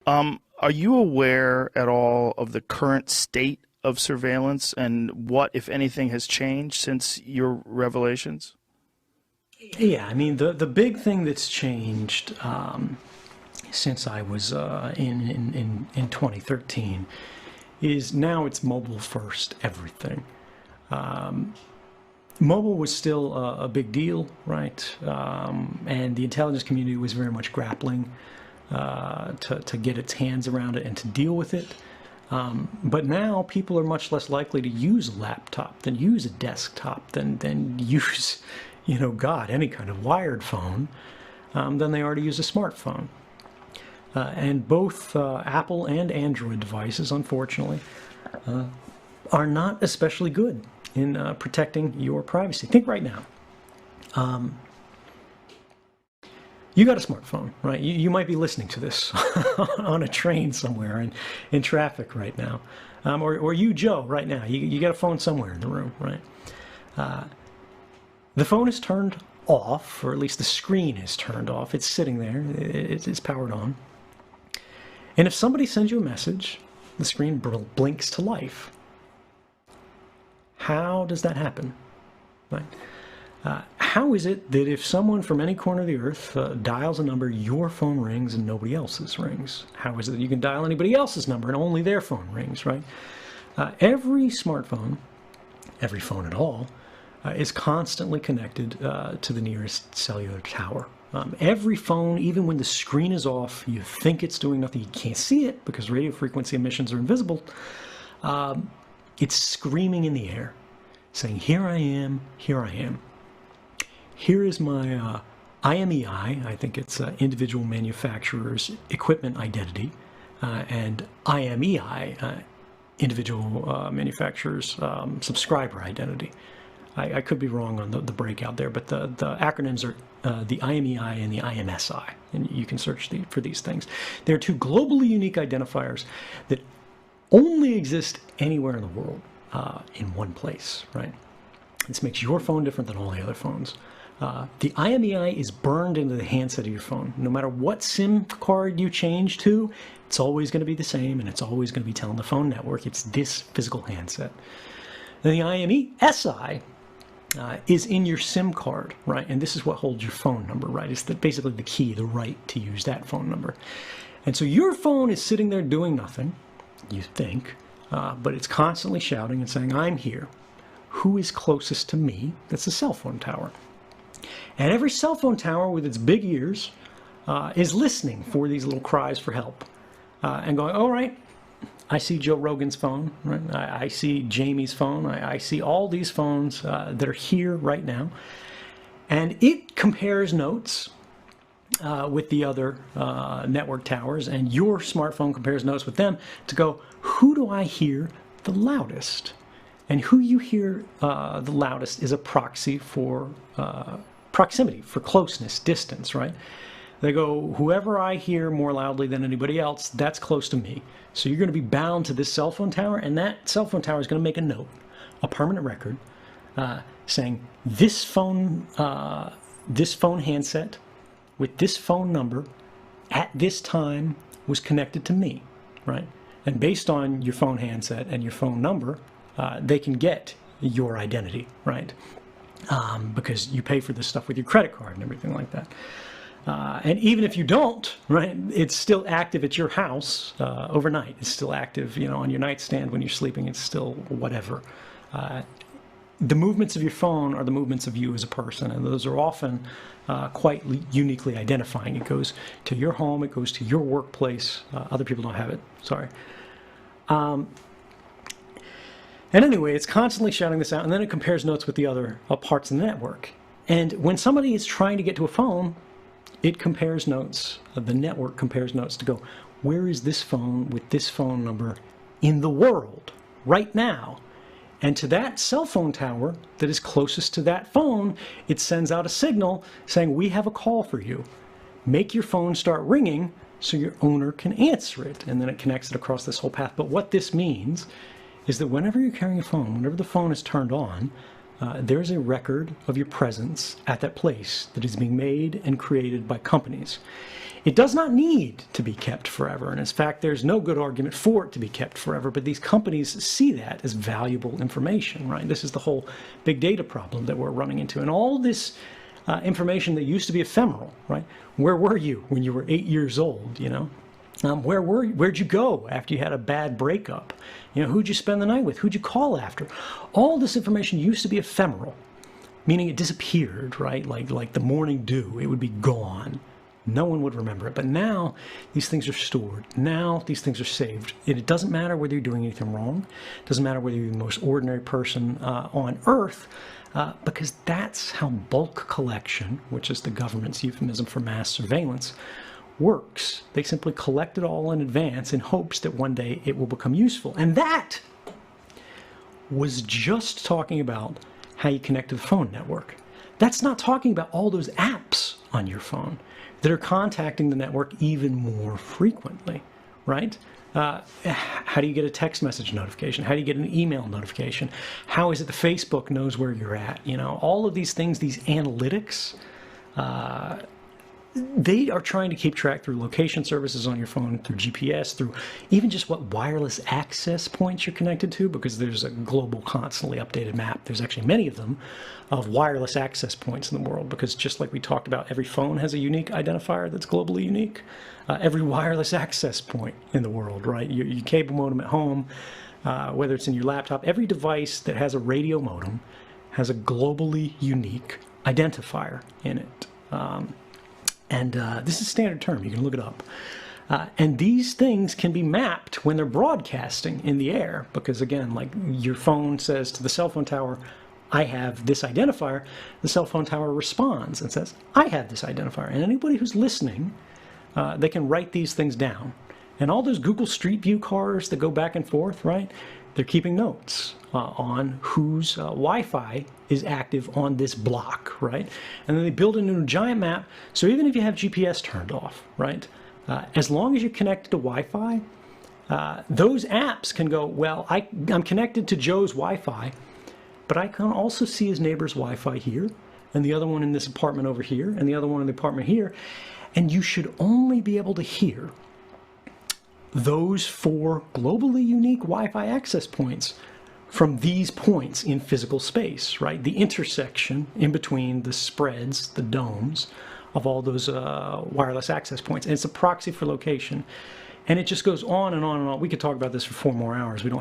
Are you aware at all of the current state of surveillance and what, if anything, has changed since your revelations? Yeah, I mean, the big thing that's changed since I was in 2013 is now it's mobile first everything. Mobile was still a big deal, right? And the intelligence community was very much grappling to get its hands around it and to deal with it. But now people are much less likely to use a laptop than use a desktop than use, God, any kind of wired phone than they are to use a smartphone. And both Apple and Android devices, unfortunately, are not especially good in protecting your privacy. Think right now. You got a smartphone, right? You might be listening to this on a train somewhere in traffic right now. Or you, Joe, right now. You got a phone somewhere in the room, right? The phone is turned off, or at least the screen is turned off. It's sitting there. It's powered on. And if somebody sends you a message, the screen blinks to life. How does that happen? Right? How is it that if someone from any corner of the earth dials a number, your phone rings and nobody else's rings? How is it that you can dial anybody else's number and only their phone rings, right? Every smartphone, every phone at all, is constantly connected to the nearest cellular tower. Every phone, even when the screen is off, you think it's doing nothing, you can't see it because radio frequency emissions are invisible. It's screaming in the air, saying, here I am, here I am. Here is my IMEI, I think it's individual manufacturer's equipment identity, and IMEI, individual manufacturer's subscriber identity. I could be wrong on the breakout there, but the acronyms are the IMEI and the IMSI, and you can search for these things. They're two globally unique identifiers that only exist anywhere in the world in one place, right? This makes your phone different than all the other phones. The IMEI is burned into the handset of your phone. No matter what SIM card you change to, it's always going to be the same, and it's always going to be telling the phone network it's this physical handset. Then the IMESI is in your SIM card, right? And this is what holds your phone number, right? It's basically the key, the right to use that phone number. And so your phone is sitting there doing nothing, you think, but it's constantly shouting and saying, I'm here. Who is closest to me? That's a cell phone tower. And every cell phone tower with its big ears is listening for these little cries for help and going, all right, I see Joe Rogan's phone, right? I see Jamie's phone. I see all these phones that are here right now. And it compares notes with the other network towers, and your smartphone compares notes with them to go, who do I hear the loudest? And who you hear the loudest is a proxy for proximity, for closeness, distance, right? They go, whoever I hear more loudly than anybody else, that's close to me. So you're going to be bound to this cell phone tower, and that cell phone tower is going to make a note, a permanent record, saying this phone handset with this phone number at this time was connected to me, right? And based on your phone handset and your phone number, they can get your identity, right? Because you pay for this stuff with your credit card and everything like that. And even if you don't, right, it's still active at your house overnight. It's still active, on your nightstand when you're sleeping. It's still whatever. The movements of your phone are the movements of you as a person, and those are often quite uniquely identifying. It goes to your home. It goes to your workplace. Other people don't have it. Sorry. And anyway, it's constantly shouting this out, and then it compares notes with the other parts of the network. And when somebody is trying to get to a phone, it compares notes. The network compares notes to go, where is this phone with this phone number in the world right now? And to that cell phone tower that is closest to that phone, it sends out a signal saying, we have a call for you. Make your phone start ringing so your owner can answer it. And then it connects it across this whole path. But what this means is that whenever you're carrying a phone, whenever the phone is turned on, there's a record of your presence at that place that is being made and created by companies. It does not need to be kept forever, and in fact, there's no good argument for it to be kept forever, but these companies see that as valuable information, right? This is the whole big data problem that we're running into, and all this information that used to be ephemeral, right? Where were you when you were 8 years old, you know? Where'd you go after you had a bad breakup? You know, who'd you spend the night with? Who'd you call after? All this information used to be ephemeral, meaning it disappeared, right? Like the morning dew, it would be gone. No one would remember it. But now these things are stored. Now these things are saved. It doesn't matter whether you're doing anything wrong. It doesn't matter whether you're the most ordinary person on Earth, because that's how bulk collection, which is the government's euphemism for mass surveillance, works. They simply collect it all in advance in hopes that one day it will become useful. And that was just talking about how you connect to the phone network. That's not talking about all those apps on your phone that are contacting the network even more frequently, right? How do you get a text message notification? How do you get an email notification? How is it the Facebook knows where you're at? You know, all of these things, these analytics, they are trying to keep track through location services on your phone, through GPS, through even just what wireless access points you're connected to, because there's a global, constantly updated map. There's actually many of them of wireless access points in the world, because just like we talked about, every phone has a unique identifier that's globally unique. Every wireless access point in the world, right? Your cable modem at home, whether it's in your laptop, every device that has a radio modem has a globally unique identifier in it. This is a standard term. You can look it up. And these things can be mapped when they're broadcasting in the air, because again, like your phone says to the cell phone tower, I have this identifier. The cell phone tower responds and says, I have this identifier. And anybody who's listening, they can write these things down. And all those Google Street View cars that go back and forth, right? They're keeping notes on whose Wi-Fi is active on this block, right? And then they build it into a giant map. So even if you have GPS turned off, right? As long as you're connected to Wi-Fi, those apps can go, well, I'm connected to Joe's Wi-Fi, but I can also see his neighbor's Wi-Fi here, and the other one in this apartment over here, and the other one in the apartment here. And you should only be able to hear those 4 globally unique Wi-Fi access points from these points in physical space, right? The intersection in between the spreads, the domes, of all those wireless access points. And it's a proxy for location. And it just goes on and on and on. We could talk about this for 4 more hours. We don't